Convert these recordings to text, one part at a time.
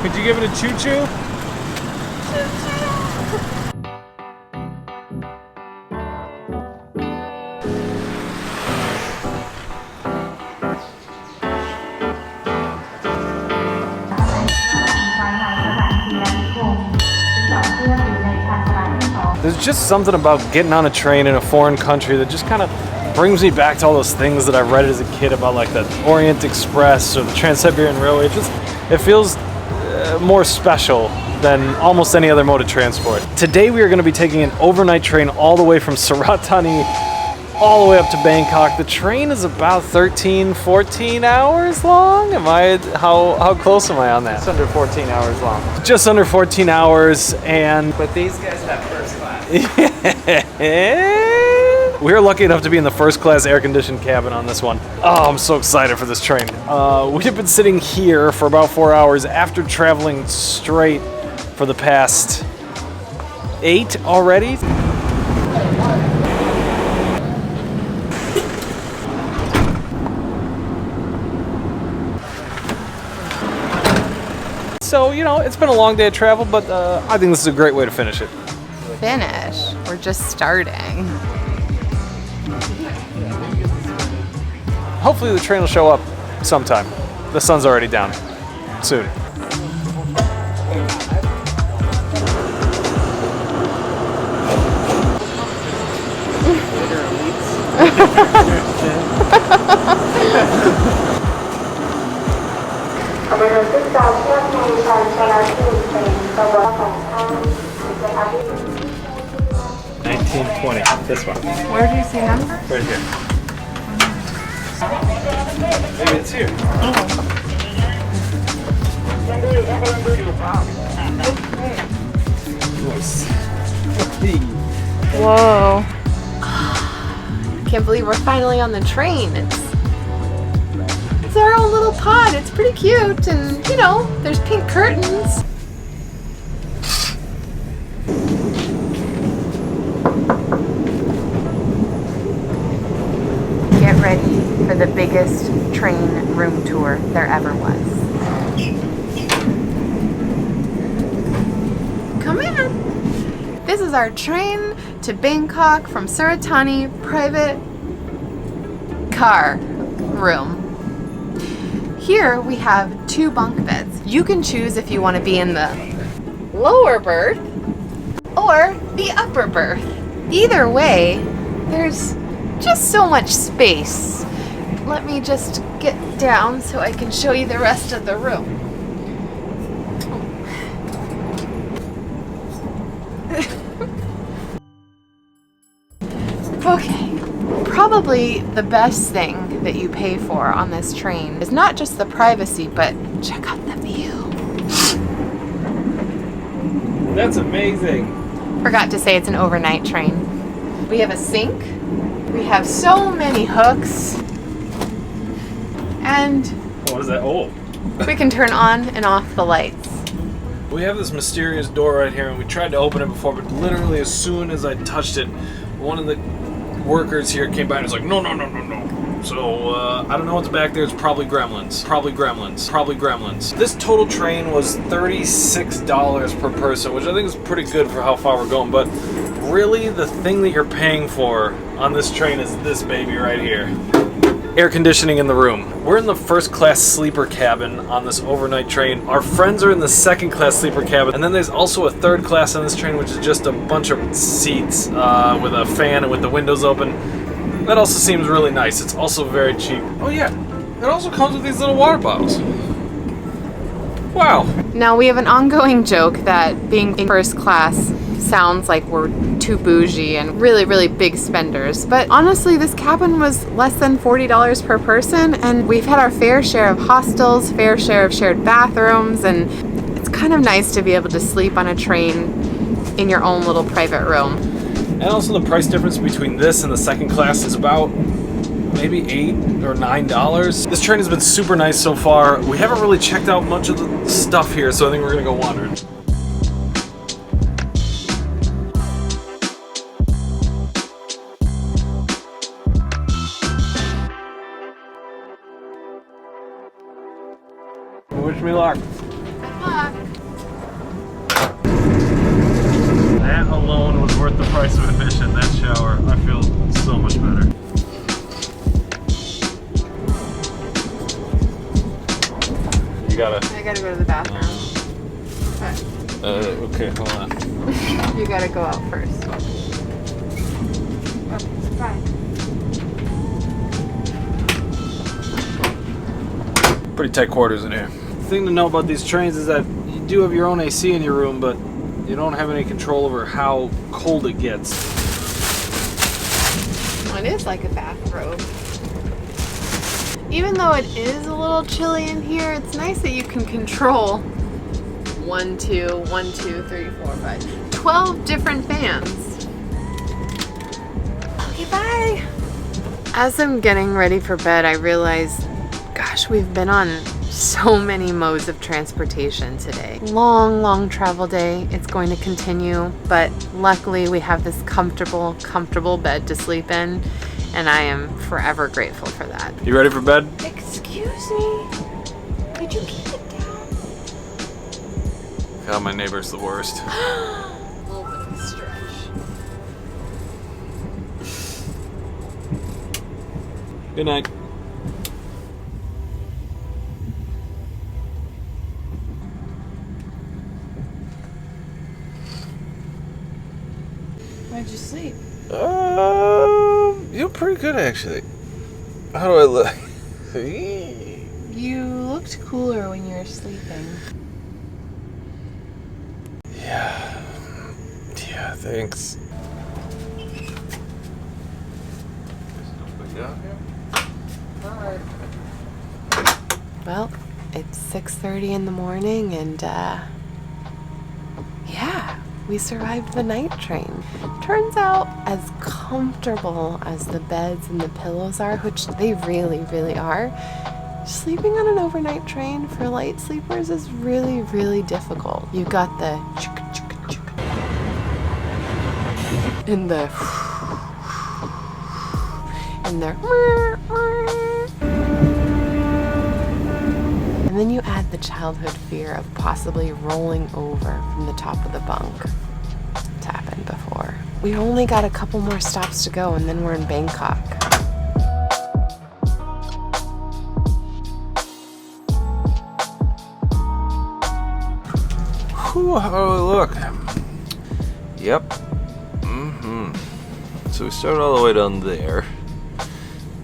Could you give it a choo-choo? There's just something about getting on a train in a foreign country that just kind of brings me back to all those things that I read as a kid about, like the Orient Express or the Trans-Siberian Railway. It feels more special than almost any other mode of transport. Today we are going to be taking an overnight train all the way from Saratani all the way up to Bangkok. The train is about 13, 14 hours long. How close am I on that? It's under 14 hours long. Just under 14 hours, and But these guys have first class. we're lucky enough to be in the first class air-conditioned cabin on this one. Oh, I'm so excited for this train. We have been sitting here for about 4 hours after traveling straight for the past 8 already. So, you know, it's been a long day of travel, but I think this is a great way to finish it. Finish? We're just starting. Hopefully the train will show up sometime. The sun's already down. Soon. $19.20. This one. Where do you see number? Right here. Maybe it's here. Whoa. Can't believe we're finally on the train. It's our own little pod. It's pretty cute, and you know, there's pink curtains. Get ready for the biggest train room tour there ever was. Come in. This is our train to Bangkok from Saratani private car room. Here we have 2 bunk beds. You can choose if you want to be in the lower berth or the upper berth. Either way, there's just so much space. Let me just get down so I can show you the rest of the room. Okay. Probably the best thing that you pay for on this train is not just the privacy, but check out the view. That's amazing. Forgot to say it's an overnight train. We have a sink. We have so many hooks. And What is that? Oh. we can turn on and off the lights. We have this mysterious door right here, and we tried to open it before, but literally as soon as I touched it, one of the workers here came by and was like, no. So, I don't know what's back there. It's probably gremlins. Probably gremlins. This total train was $36 per person, which I think is pretty good for how far we're going, but really the thing that you're paying for on this train is this baby right here. Air conditioning in the room. We're in the first class sleeper cabin on this overnight train. Our friends are in the second class sleeper cabin, and then there's also a third class on this train, which is just a bunch of seats with a fan and with the windows open. That also seems really nice. It's also very cheap. Oh yeah, it also comes with these little water bottles. Wow. Now we have an ongoing joke that being in first class sounds like we're too bougie and really, really big spenders. But honestly, this cabin was less than $40 per person, and we've had our fair share of hostels, fair share of shared bathrooms, and it's kind of nice to be able to sleep on a train in your own little private room. And also the price difference between this and the second class is about maybe $8 or $9. This train has been super nice so far. We haven't really checked out much of the stuff here, so I think we're gonna go wandering. Wish me luck. Good luck. gotta go to the bathroom. Okay, hold on. You gotta go out first. Okay, bye. Pretty tight quarters in here. The thing to know about these trains is that you do have your own AC in your room, but you don't have any control over how cold it gets. It is like a bathrobe. Even though it is a little chilly in here, it's nice that you can control 1, 2, 1, 2, 3, 4, 5, 12 different fans. Okay, bye. As I'm getting ready for bed, I realize, gosh, we've been on so many modes of transportation today. Long travel day. It's going to continue, but luckily we have this comfortable bed to sleep in, and I am forever grateful for that. You ready for bed? Excuse me. Could you keep it down? God, my neighbor's the worst. A little bit of a stretch. Good night. Where'd you sleep? You're pretty good actually. How do I look? You looked cooler when you were sleeping. Yeah, thanks. Well, it's 6:30 in the morning, and yeah, we survived the night train. Turns out, as comfortable as the beds and the pillows are, which they really are, sleeping on an overnight train for light sleepers is really difficult. You got the and the and then you add the childhood fear of possibly rolling over from the top of the bunk. It's happened before. We only got a couple more stops to go, and then we're in Bangkok. Whew, how do I look? Yep. So we started all the way down there.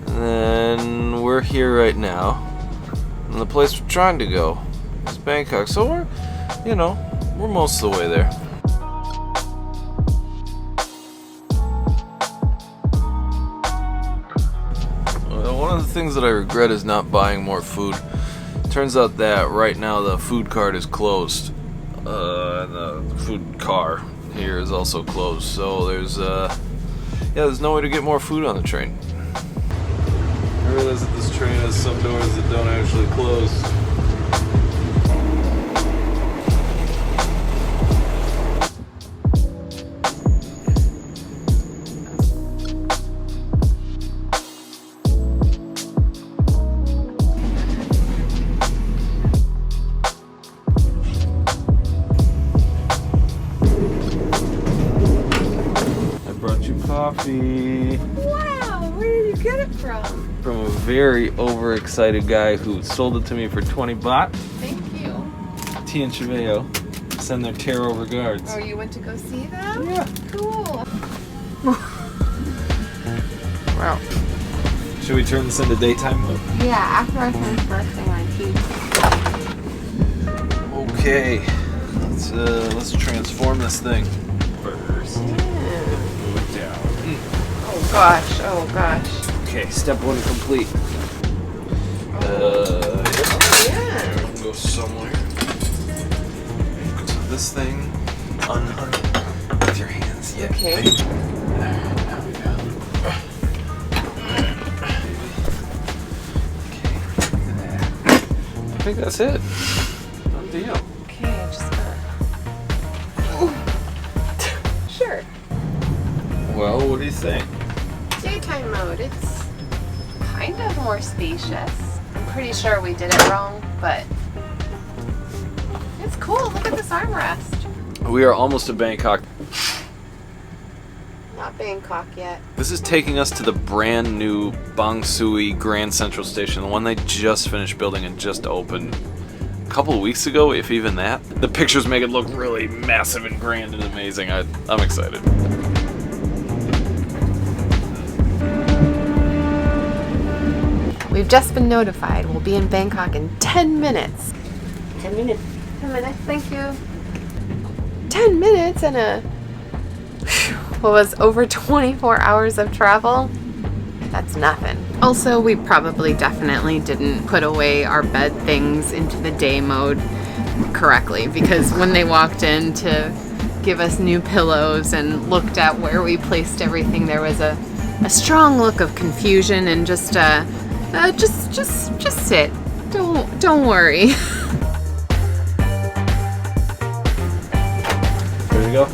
And then we're here right now. And the place we're trying to go is Bangkok. So we're most of the way there. Well, one of the things that I regret is not buying more food. Turns out that right now the food cart is closed. And the food car here is also closed. So there's no way to get more food on the train. I realize that this train has some doors that don't actually close. I brought you coffee. Wow, where did you get it from? From a very overexcited guy who sold it to me for 20 baht. Thank you. T and Cheveo send their tarot regards. Oh, you went to go see them? Yeah. Cool. Wow. Should we turn this into daytime mode? Yeah, after I finish brushing my teeth. Okay, let's transform this thing first. Move it down. Oh gosh. Okay, step 1 complete. Yeah. Go somewhere. So this thing, unhook with your hands. Yeah. Okay. There, now we go. Okay. I think that's it. Done deal. Okay, I just got. Sure. Well, what do you think? Daytime mode. It's kind of more spacious. I'm pretty sure we did it wrong, but it's cool. Look at this armrest. We are almost to Bangkok. Not Bangkok yet. This is taking us to the brand new Bang Sui Grand Central Station, the one they just finished building and just opened a couple of weeks ago, if even that. The pictures make it look really massive and grand and amazing. I'm excited. We've just been notified we'll be in Bangkok in 10 minutes. 10 minutes. 10 minutes, thank you. 10 minutes and what was over 24 hours of travel? That's nothing. Also, we probably definitely didn't put away our bed things into the day mode correctly, because when they walked in to give us new pillows and looked at where we placed everything, there was a strong look of confusion and just sit. Don't worry. There you go.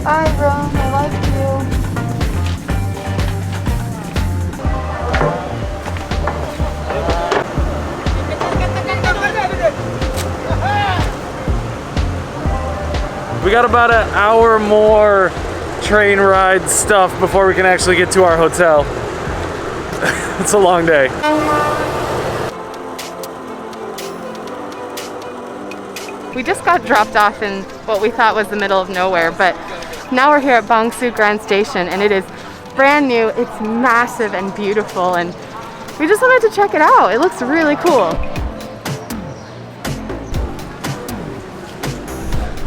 Bye, Rome. I like you. We got about an hour more train ride stuff before we can actually get to our hotel. It's a long day. We just got dropped off in what we thought was the middle of nowhere, but now we're here at Bangsu Grand Station and it is brand new. It's massive and beautiful and we just wanted to check it out. It looks really cool.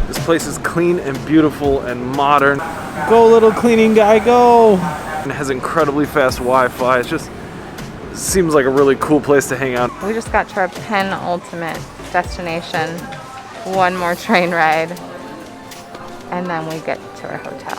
This place is clean and beautiful and modern. Go, little cleaning guy, go! And it has incredibly fast Wi-Fi. It seems like a really cool place to hang out. We just got to our penultimate destination. One more train ride and then we get to our hotel.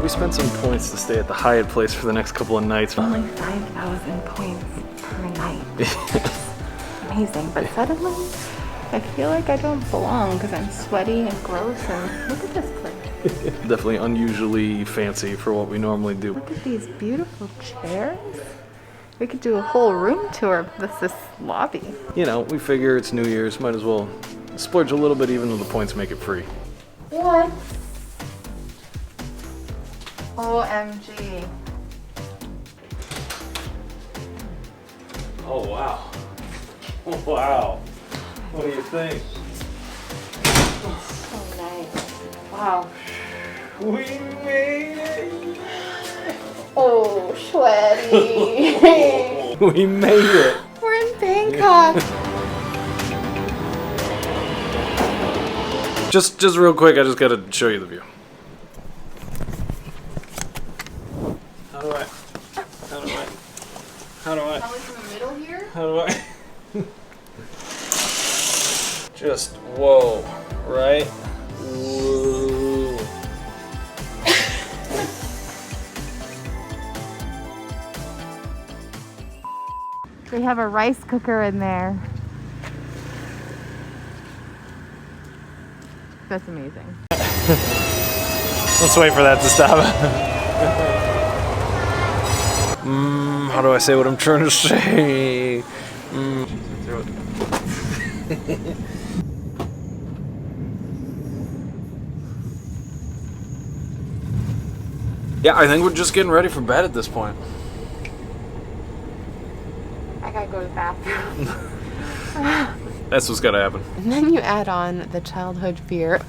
We spent some points to stay at the Hyatt place for the next couple of nights. Only 5,000 points per night. Amazing, but suddenly I feel like I don't belong because I'm sweaty and gross and look at this place. Definitely unusually fancy for what we normally do. Look at these beautiful chairs. We could do a whole room tour of this lobby. You know, we figure it's New Year's, might as well splurge a little bit even though the points make it free. What? OMG. Oh, wow. Wow. What do you think? So nice. Wow. We made it! Oh, sweaty. We made it! We're in Bangkok. Just real quick, I just gotta show you the view. How do I? Probably from the middle here? How do I? Just, whoa, right? Whoa. They have a rice cooker in there. That's amazing. Let's wait for that to stop. How do I say what I'm trying to say? Yeah, I think we're just getting ready for bed at this point. I gotta go to the bathroom. That's what's gotta happen. And then you add on the childhood fear.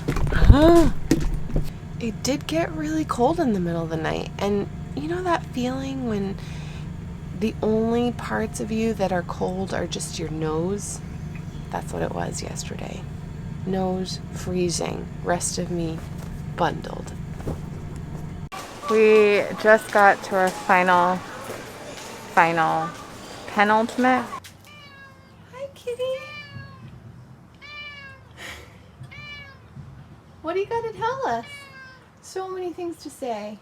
It did get really cold in the middle of the night. And you know that feeling when the only parts of you that are cold are just your nose? That's what it was yesterday. Nose freezing. Rest of me bundled. We just got to our final penultimate. Hi, kitty. What do you got to tell us? So many things to say.